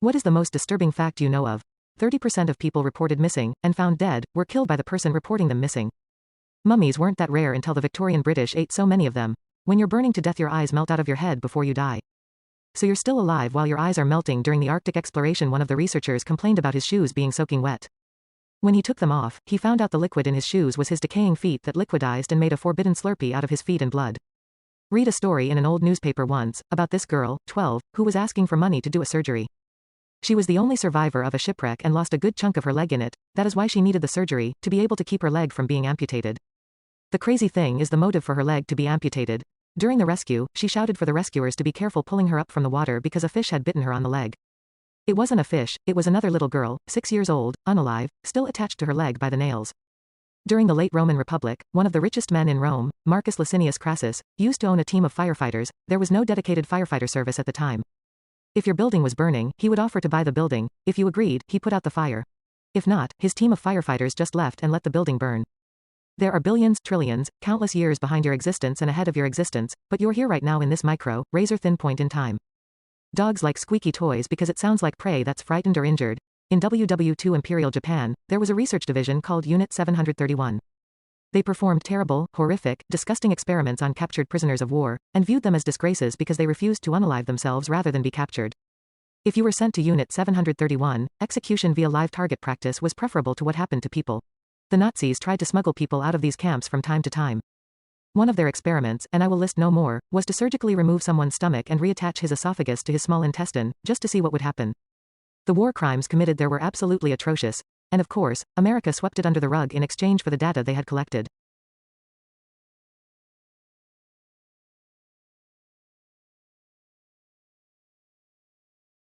What is the most disturbing fact you know of? 30% of people reported missing, and found dead, were killed by the person reporting them missing. Mummies weren't that rare until the Victorian British ate so many of them. When you're burning to death, your eyes melt out of your head before you die. So you're still alive while your eyes are melting. During the Arctic exploration, one of the researchers complained about his shoes being soaking wet. When he took them off, he found out the liquid in his shoes was his decaying feet that liquidized and made a forbidden Slurpee out of his feet and blood. Read a story in an old newspaper once, about this girl, 12, who was asking for money to do a surgery. She was the only survivor of a shipwreck and lost a good chunk of her leg in it. That is why she needed the surgery, to be able to keep her leg from being amputated. The crazy thing is the motive for her leg to be amputated. During the rescue, she shouted for the rescuers to be careful pulling her up from the water because a fish had bitten her on the leg. It wasn't a fish, it was another little girl, 6 years old, unalive, still attached to her leg by the nails. During the late Roman Republic, one of the richest men in Rome, Marcus Licinius Crassus, used to own a team of firefighters. There was no dedicated firefighter service at the time. If your building was burning, he would offer to buy the building. If you agreed, he put out the fire. If not, his team of firefighters just left and let the building burn. There are billions, trillions, countless years behind your existence and ahead of your existence, but you're here right now in this micro, razor-thin point in time. Dogs like squeaky toys because it sounds like prey that's frightened or injured. In WW2 Imperial Japan, there was a research division called Unit 731. They performed terrible, horrific, disgusting experiments on captured prisoners of war, and viewed them as disgraces because they refused to unalive themselves rather than be captured. If you were sent to Unit 731, execution via live target practice was preferable to what happened to people. The Nazis tried to smuggle people out of these camps from time to time. One of their experiments, and I will list no more, was to surgically remove someone's stomach and reattach his esophagus to his small intestine, just to see what would happen. The war crimes committed there were absolutely atrocious, and of course, America swept it under the rug in exchange for the data they had collected.